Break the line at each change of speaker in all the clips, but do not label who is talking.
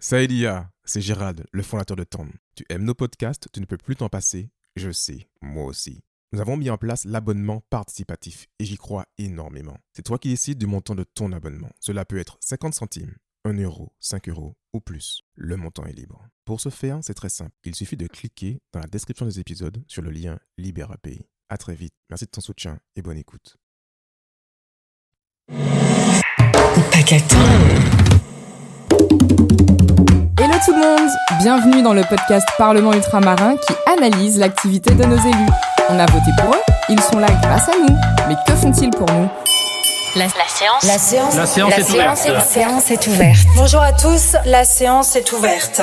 Saïdia, c'est Gérald, le fondateur de Tom. Tu aimes nos podcasts, tu ne peux plus t'en passer. Je sais, moi aussi. Nous avons mis en place l'abonnement participatif et j'y crois énormément. C'est toi qui décides du montant de ton abonnement. Cela peut être 50 centimes, 1 euro, 5 euros ou plus. Le montant est libre. Pour ce faire, c'est très simple. Il suffit de cliquer dans la description des épisodes sur le lien LibéraPay. À très vite. Merci de ton soutien et bonne écoute.
Hello tout le monde, bienvenue dans le podcast Parlement Ultramarin qui analyse l'activité de nos élus. On a voté pour eux, ils sont là grâce à nous. Mais que font-ils pour nous ?
La séance est ouverte.
Bonjour à tous, la séance est ouverte.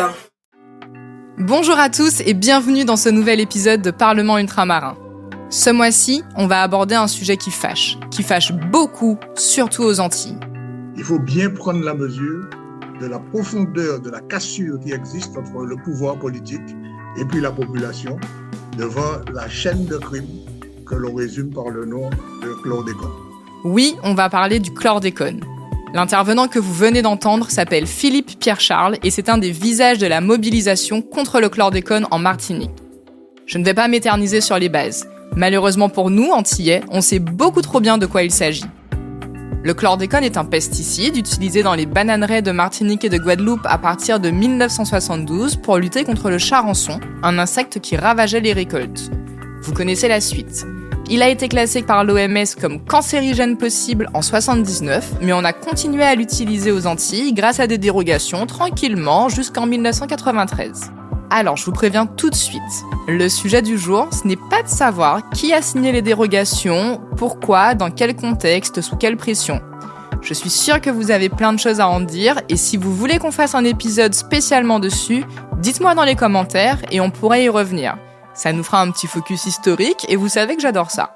Bonjour à tous et bienvenue dans ce nouvel épisode de Parlement Ultramarin. Ce mois-ci, on va aborder un sujet qui fâche beaucoup, surtout aux Antilles.
Il faut bien prendre la mesure de la profondeur de la cassure qui existe entre le pouvoir politique et puis la population devant la chaîne de crimes que l'on résume par le nom de chlordécone.
Oui, on va parler du chlordécone. L'intervenant que vous venez d'entendre s'appelle Philippe Pierre-Charles et c'est un des visages de la mobilisation contre le chlordécone en Martinique. Je ne vais pas m'éterniser sur les bases. Malheureusement pour nous, Antillais, on sait beaucoup trop bien de quoi il s'agit. Le chlordécone est un pesticide utilisé dans les bananeraies de Martinique et de Guadeloupe à partir de 1972 pour lutter contre le charançon, un insecte qui ravageait les récoltes. Vous connaissez la suite. Il a été classé par l'OMS comme cancérigène possible en 1979, mais on a continué à l'utiliser aux Antilles grâce à des dérogations tranquillement jusqu'en 1993. Alors, je vous préviens tout de suite, le sujet du jour, ce n'est pas de savoir qui a signé les dérogations, pourquoi, dans quel contexte, sous quelle pression. Je suis sûre que vous avez plein de choses à en dire, et si vous voulez qu'on fasse un épisode spécialement dessus, dites-moi dans les commentaires et on pourrait y revenir. Ça nous fera un petit focus historique, et vous savez que j'adore ça.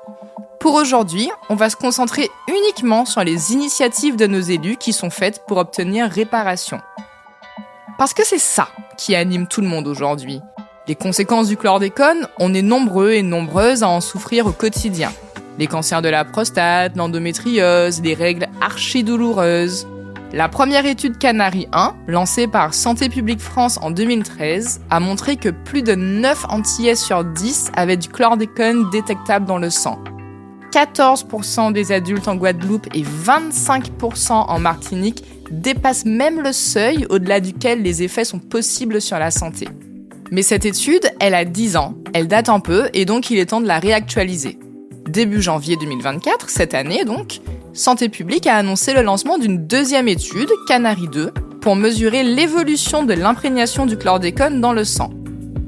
Pour aujourd'hui, on va se concentrer uniquement sur les initiatives de nos élus qui sont faites pour obtenir réparation. Parce que c'est ça qui anime tout le monde aujourd'hui. Les conséquences du chlordécone, on est nombreux et nombreuses à en souffrir au quotidien. Les cancers de la prostate, l'endométriose, les règles archi-douloureuses. La première étude Canari 1, lancée par Santé publique France en 2013, a montré que plus de 9 Antillais sur 10 avaient du chlordécone détectable dans le sang. 14% des adultes en Guadeloupe et 25% en Martinique dépassent même le seuil au-delà duquel les effets sont possibles sur la santé. Mais cette étude, elle a 10 ans, elle date un peu et donc il est temps de la réactualiser. Début janvier 2024, cette année donc, Santé publique a annoncé le lancement d'une deuxième étude, Canari 2, pour mesurer l'évolution de l'imprégnation du chlordécone dans le sang.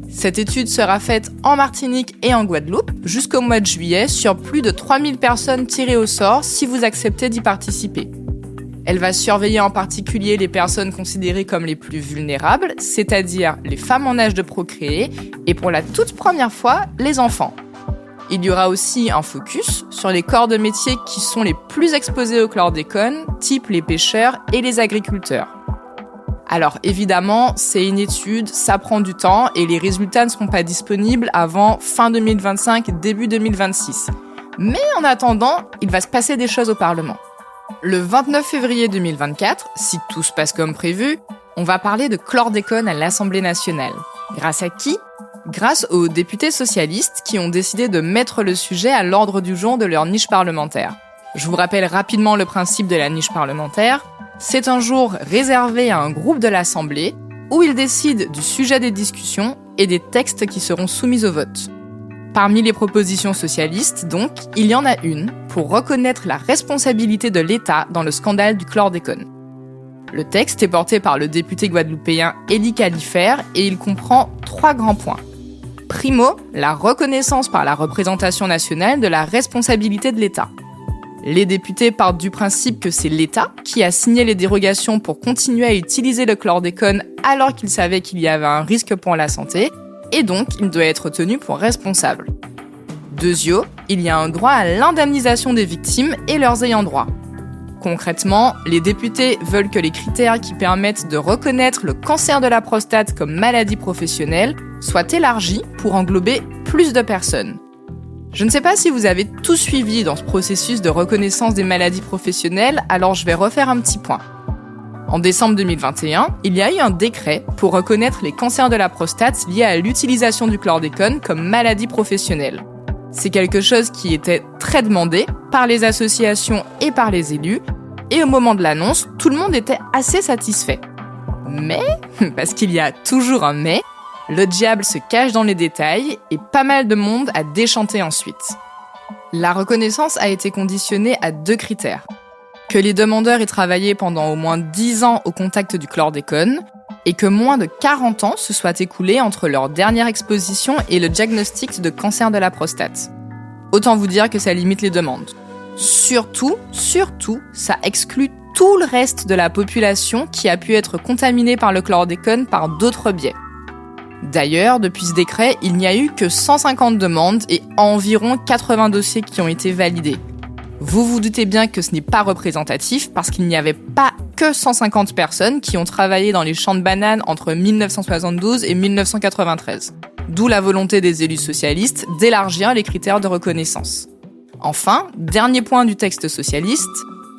Cette étude sera faite en Martinique et en Guadeloupe jusqu'au mois de juillet sur plus de 3000 personnes tirées au sort si vous acceptez d'y participer. Elle va surveiller en particulier les personnes considérées comme les plus vulnérables, c'est-à-dire les femmes en âge de procréer et pour la toute première fois, les enfants. Il y aura aussi un focus sur les corps de métier qui sont les plus exposés au chlordécone, type les pêcheurs et les agriculteurs. Alors évidemment, c'est une étude, ça prend du temps et les résultats ne seront pas disponibles avant fin 2025, début 2026. Mais en attendant, il va se passer des choses au Parlement. Le 29 février 2024, si tout se passe comme prévu, on va parler de chlordécone à l'Assemblée nationale. Grâce à qui ? Grâce aux députés socialistes qui ont décidé de mettre le sujet à l'ordre du jour de leur niche parlementaire. Je vous rappelle rapidement le principe de la niche parlementaire. C'est un jour réservé à un groupe de l'Assemblée où ils décident du sujet des discussions et des textes qui seront soumis au vote. Parmi les propositions socialistes, donc, il y en a une pour reconnaître la responsabilité de l'État dans le scandale du chlordécone. Le texte est porté par le député guadeloupéen Élie Califère et il comprend 3 grands points. Primo, la reconnaissance par la représentation nationale de la responsabilité de l'État. Les députés partent du principe que c'est l'État qui a signé les dérogations pour continuer à utiliser le chlordécone alors qu'il savait qu'il y avait un risque pour la santé, et donc il doit être tenu pour responsable. Deuxio, il y a un droit à l'indemnisation des victimes et leurs ayants droit. Concrètement, les députés veulent que les critères qui permettent de reconnaître le cancer de la prostate comme maladie professionnelle soient élargis pour englober plus de personnes. Je ne sais pas si vous avez tout suivi dans ce processus de reconnaissance des maladies professionnelles, alors je vais refaire un petit point. En décembre 2021, il y a eu un décret pour reconnaître les cancers de la prostate liés à l'utilisation du chlordécone comme maladie professionnelle. C'est quelque chose qui était très demandé par les associations et par les élus, et au moment de l'annonce, tout le monde était assez satisfait. Mais, parce qu'il y a toujours un mais, le diable se cache dans les détails et pas mal de monde a déchanté ensuite. La reconnaissance a été conditionnée à 2 critères. Que les demandeurs aient travaillé pendant au moins 10 ans au contact du chlordécone et que moins de 40 ans se soient écoulés entre leur dernière exposition et le diagnostic de cancer de la prostate. Autant vous dire que ça limite les demandes. Surtout, ça exclut tout le reste de la population qui a pu être contaminée par le chlordécone par d'autres biais. D'ailleurs, depuis ce décret, il n'y a eu que 150 demandes et environ 80 dossiers qui ont été validés. Vous vous doutez bien que ce n'est pas représentatif parce qu'il n'y avait pas que 150 personnes qui ont travaillé dans les champs de bananes entre 1972 et 1993. D'où la volonté des élus socialistes d'élargir les critères de reconnaissance. Enfin, dernier point du texte socialiste,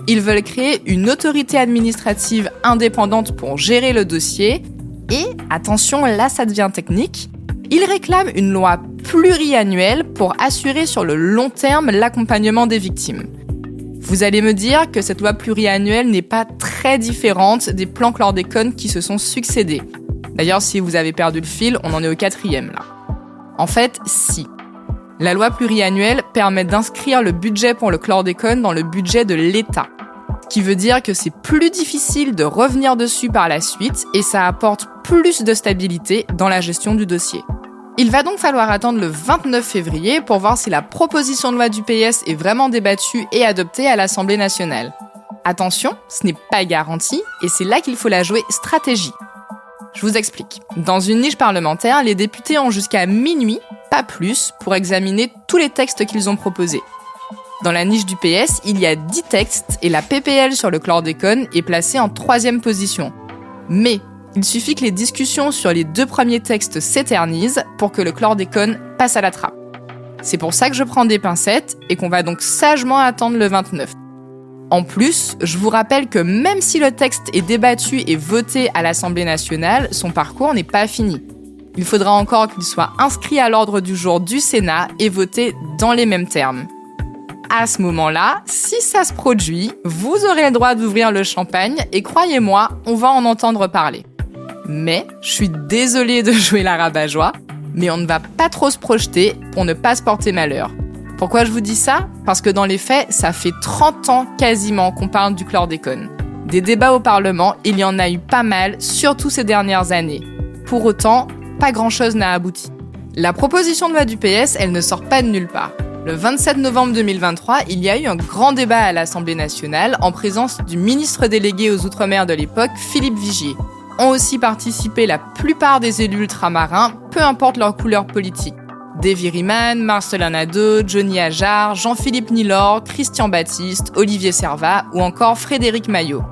ils veulent créer une autorité administrative indépendante pour gérer le dossier et, attention, là ça devient technique, ils réclament une loi pluriannuelle pour assurer sur le long terme l'accompagnement des victimes. Vous allez me dire que cette loi pluriannuelle n'est pas très différente des plans chlordécone qui se sont succédés. D'ailleurs, si vous avez perdu le fil, on en est au 4e là. En fait, si. La loi pluriannuelle permet d'inscrire le budget pour le chlordécone dans le budget de l'État. Ce qui veut dire que c'est plus difficile de revenir dessus par la suite et ça apporte plus de stabilité dans la gestion du dossier. Il va donc falloir attendre le 29 février pour voir si la proposition de loi du PS est vraiment débattue et adoptée à l'Assemblée nationale. Attention, ce n'est pas garanti et c'est là qu'il faut la jouer stratégie. Je vous explique. Dans une niche parlementaire, les députés ont jusqu'à minuit, pas plus, pour examiner tous les textes qu'ils ont proposés. Dans la niche du PS, il y a 10 textes et la PPL sur le chlordécone est placée en 3e position. Mais il suffit que les discussions sur les 2 premiers textes s'éternisent pour que le chlordécone passe à la trappe. C'est pour ça que je prends des pincettes et qu'on va donc sagement attendre le 29. En plus, je vous rappelle que même si le texte est débattu et voté à l'Assemblée nationale, son parcours n'est pas fini. Il faudra encore qu'il soit inscrit à l'ordre du jour du Sénat et voté dans les mêmes termes. À ce moment-là, si ça se produit, vous aurez le droit d'ouvrir le champagne et croyez-moi, on va en entendre parler. Mais, je suis désolée de jouer la rabat-joie, mais on ne va pas trop se projeter pour ne pas se porter malheur. Pourquoi je vous dis ça ? Parce que dans les faits, ça fait 30 ans quasiment qu'on parle du chlordécone. Des débats au Parlement, il y en a eu pas mal, surtout ces dernières années. Pour autant, pas grand-chose n'a abouti. La proposition de loi du PS, elle ne sort pas de nulle part. Le 27 novembre 2023, il y a eu un grand débat à l'Assemblée nationale en présence du ministre délégué aux Outre-mer de l'époque, Philippe Vigier. Ont aussi participé la plupart des élus ultramarins, peu importe leur couleur politique. Davy Riemann, Marcelin Nadeau, Johnny Ajar, Jean-Philippe Nilor, Christian Baptiste, Olivier Servat ou encore Frédéric Maillot.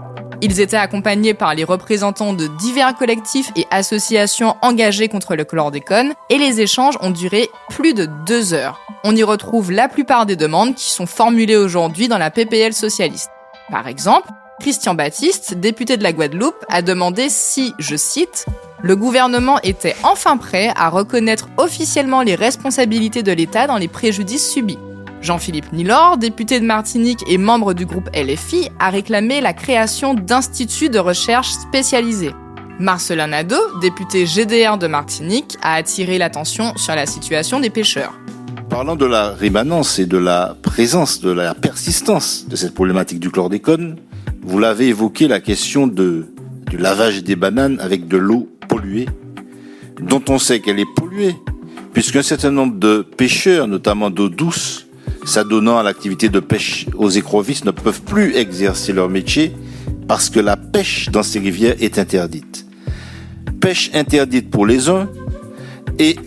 Ils étaient accompagnés par les représentants de divers collectifs et associations engagés contre le chlordécone et les échanges ont duré plus de 2 heures. On y retrouve la plupart des demandes qui sont formulées aujourd'hui dans la PPL socialiste. Par exemple, Christian Baptiste, député de la Guadeloupe, a demandé si, je cite, « le gouvernement était enfin prêt à reconnaître officiellement les responsabilités de l'État dans les préjudices subis ». Jean-Philippe Nilor, député de Martinique et membre du groupe LFI, a réclamé la création d'instituts de recherche spécialisés. Marcelin Nadeau, député GDR de Martinique, a attiré l'attention sur la situation des pêcheurs.
Parlant de la rémanence et de la présence, de la persistance de cette problématique du chlordécone, vous l'avez évoqué, la question du lavage des bananes avec de l'eau polluée, dont on sait qu'elle est polluée, puisqu'un certain nombre de pêcheurs, notamment d'eau douce, s'adonnant à l'activité de pêche aux écrevisses, ne peuvent plus exercer leur métier parce que la pêche dans ces rivières est interdite. Pêche interdite pour les uns et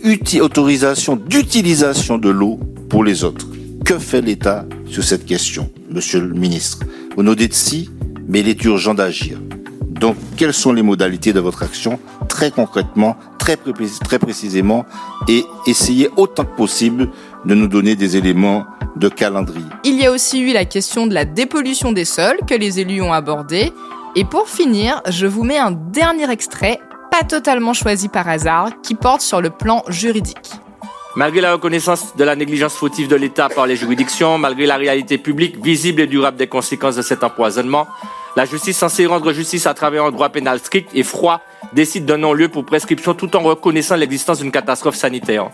autorisation d'utilisation de l'eau pour les autres. Que fait l'État sur cette question, monsieur le ministre? Vous nous dites si, mais il est urgent d'agir. Donc, quelles sont les modalités de votre action, très concrètement, très précisément, et essayez autant que possible de nous donner des éléments de calendrier.
Il y a aussi eu la question de la dépollution des sols que les élus ont abordée, Et pour finir, je vous mets un dernier extrait, pas totalement choisi par hasard, qui porte sur le plan juridique.
Malgré la reconnaissance de la négligence fautive de l'État par les juridictions, malgré la réalité publique, visible et durable des conséquences de cet empoisonnement, la justice censée rendre justice à travers un droit pénal strict et froid décide d'un non-lieu pour prescription tout en reconnaissant l'existence d'une catastrophe sanitaire.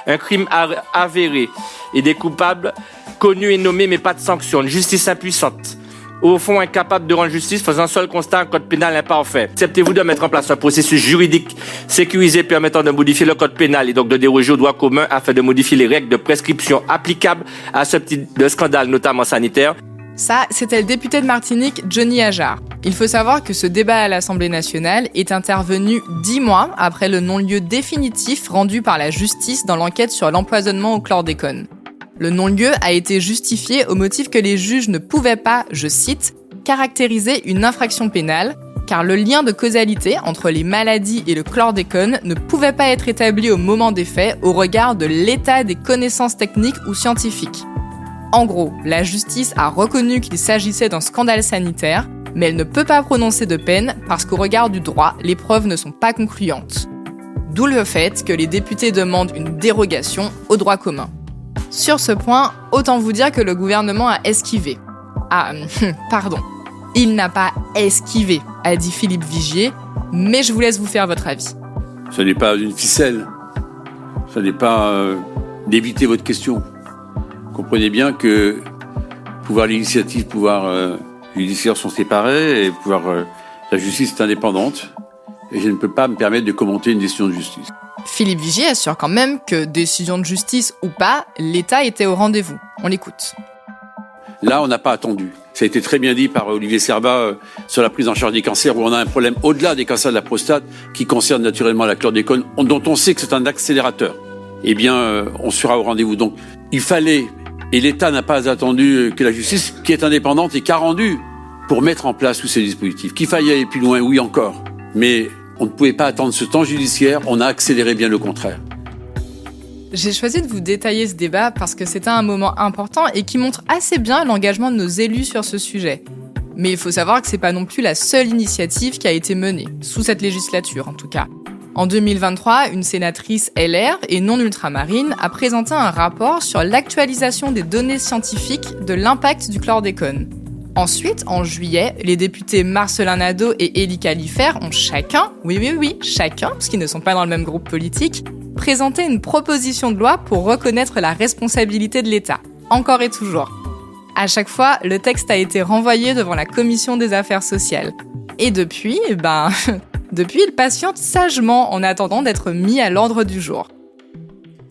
Un crime avéré et des coupables connus et nommés mais pas de sanction, une justice impuissante. Au fond, incapable de rendre justice, faisant un seul constat, un code pénal imparfait. Acceptez-vous de mettre en place un processus juridique sécurisé permettant de modifier le code pénal et donc de déroger au droit commun afin de modifier les règles de prescription applicables à ce type de scandale, notamment sanitaire?
Ça, c'était le député de Martinique, Johnny Ajar. Il faut savoir que ce débat à l'Assemblée nationale est intervenu 10 mois après le non-lieu définitif rendu par la justice dans l'enquête sur l'empoisonnement au chlordécone. Le non-lieu a été justifié au motif que les juges ne pouvaient pas, je cite, « caractériser une infraction pénale » car le lien de causalité entre les maladies et le chlordécone ne pouvait pas être établi au moment des faits au regard de l'état des connaissances techniques ou scientifiques. En gros, la justice a reconnu qu'il s'agissait d'un scandale sanitaire, mais elle ne peut pas prononcer de peine parce qu'au regard du droit, les preuves ne sont pas concluantes. D'où le fait que les députés demandent une dérogation au droit commun. Sur ce point, autant vous dire que le gouvernement a esquivé. Il n'a pas esquivé, a dit Philippe Vigier, mais je vous laisse vous faire votre avis.
Ce n'est pas une ficelle. Ce n'est pas d'éviter votre question. Comprenez bien que pouvoir législatif, pouvoir judiciaire sont séparés et la justice est indépendante. Et je ne peux pas me permettre de commenter une décision de justice.
Philippe Vigier assure quand même que, décision de justice ou pas, l'État était au rendez-vous. On l'écoute.
Là, on n'a pas attendu. Ça a été très bien dit par Olivier Servat sur la prise en charge des cancers, où on a un problème au-delà des cancers de la prostate, qui concerne naturellement la chlordécone, dont on sait que c'est un accélérateur. Eh bien, on sera au rendez-vous. Donc, il fallait, et l'État n'a pas attendu que la justice, qui est indépendante et qui a rendu, pour mettre en place tous ces dispositifs. Qu'il faille aller plus loin, oui encore. Mais on ne pouvait pas attendre ce temps judiciaire, on a accéléré bien le contraire.
J'ai choisi de vous détailler ce débat parce que c'était un moment important et qui montre assez bien l'engagement de nos élus sur ce sujet. Mais il faut savoir que c'est pas non plus la seule initiative qui a été menée, sous cette législature en tout cas. En 2023, une sénatrice LR et non ultramarine a présenté un rapport sur l'actualisation des données scientifiques de l'impact du chlordécone. Ensuite, en juillet, les députés Marcellin Nadeau et Élie Califert ont chacun, parce qu'ils ne sont pas dans le même groupe politique, présenté une proposition de loi pour reconnaître la responsabilité de l'État. Encore et toujours. À chaque fois, le texte a été renvoyé devant la Commission des affaires sociales. Et depuis, il patiente sagement en attendant d'être mis à l'ordre du jour.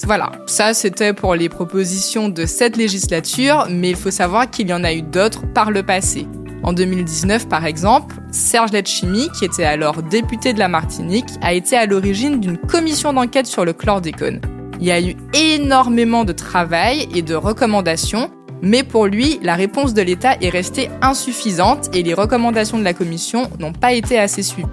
Voilà, ça c'était pour les propositions de cette législature, mais il faut savoir qu'il y en a eu d'autres par le passé. En 2019, par exemple, Serge Letchimy, qui était alors député de la Martinique, a été à l'origine d'une commission d'enquête sur le chlordécone. Il y a eu énormément de travail et de recommandations, mais pour lui, la réponse de l'État est restée insuffisante et les recommandations de la commission n'ont pas été assez suivies.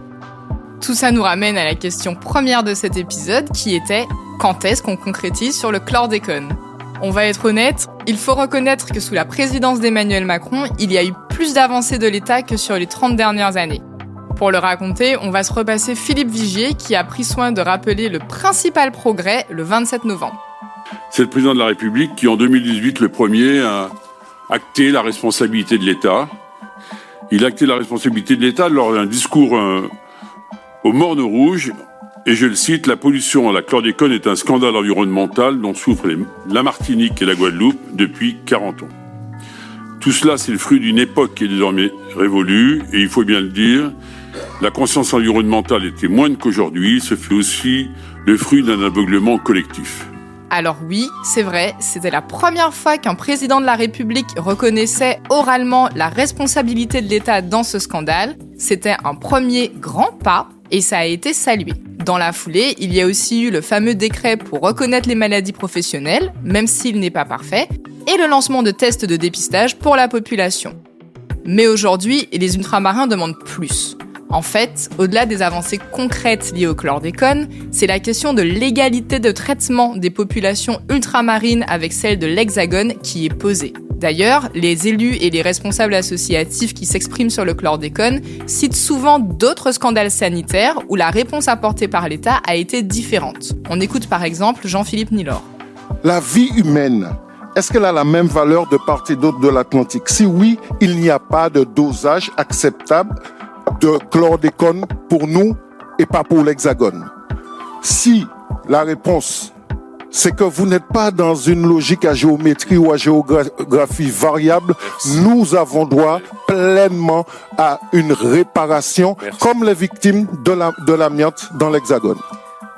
Tout ça nous ramène à la question première de cet épisode qui était « Quand est-ce qu'on concrétise sur le chlordécone ?» On va être honnête, il faut reconnaître que sous la présidence d'Emmanuel Macron, il y a eu plus d'avancées de l'État que sur les 30 dernières années. Pour le raconter, on va se repasser Philippe Vigier qui a pris soin de rappeler le principal progrès le 27 novembre.
C'est le président de la République qui, en 2018, le premier, a acté la responsabilité de l'État. Il a acté la responsabilité de l'État lors d'un discours au Morne Rouge, et je le cite, « La pollution à la chlordécone est un scandale environnemental dont souffrent la Martinique et la Guadeloupe depuis 40 ans. » Tout cela, c'est le fruit d'une époque qui est désormais révolue, et il faut bien le dire, la conscience environnementale était moindre qu'aujourd'hui, ce fut aussi le fruit d'un aveuglement collectif.
Alors oui, c'est vrai, c'était la première fois qu'un président de la République reconnaissait oralement la responsabilité de l'État dans ce scandale. C'était un premier grand pas et ça a été salué. Dans la foulée, il y a aussi eu le fameux décret pour reconnaître les maladies professionnelles, même s'il n'est pas parfait, et le lancement de tests de dépistage pour la population. Mais aujourd'hui, les ultramarins demandent plus. En fait, au-delà des avancées concrètes liées au chlordécone, c'est la question de l'égalité de traitement des populations ultramarines avec celle de l'Hexagone qui est posée. D'ailleurs, les élus et les responsables associatifs qui s'expriment sur le chlordécone citent souvent d'autres scandales sanitaires où la réponse apportée par l'État a été différente. On écoute par exemple Jean-Philippe Nilor.
La vie humaine, est-ce qu'elle a la même valeur de part et d'autre de l'Atlantique? Si oui, il n'y a pas de dosage acceptable de chlordécone pour nous et pas pour l'Hexagone. Si la réponse, c'est que vous n'êtes pas dans une logique à géométrie ou à géographie variable, nous avons droit pleinement à une réparation comme les victimes de l'amiante dans l'Hexagone.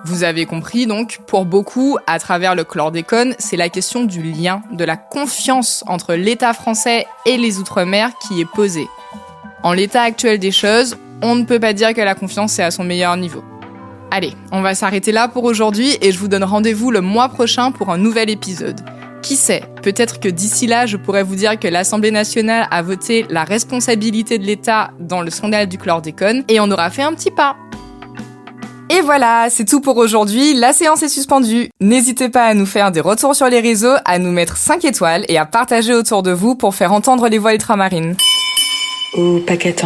Vous avez compris donc, pour beaucoup, à travers le chlordécone, c'est la question du lien, de la confiance entre l'État français et les Outre-mer qui est posée. En l'état actuel des choses, on ne peut pas dire que la confiance est à son meilleur niveau. Allez, on va s'arrêter là pour aujourd'hui et je vous donne rendez-vous le mois prochain pour un nouvel épisode. Qui sait, peut-être que d'ici là, je pourrais vous dire que l'Assemblée nationale a voté la responsabilité de l'État dans le scandale du chlordécone et on aura fait un petit pas. Et voilà, c'est tout pour aujourd'hui, la séance est suspendue. N'hésitez pas à nous faire des retours sur les réseaux, à nous mettre 5 étoiles et à partager autour de vous pour faire entendre les voix ultramarines.
Au paquet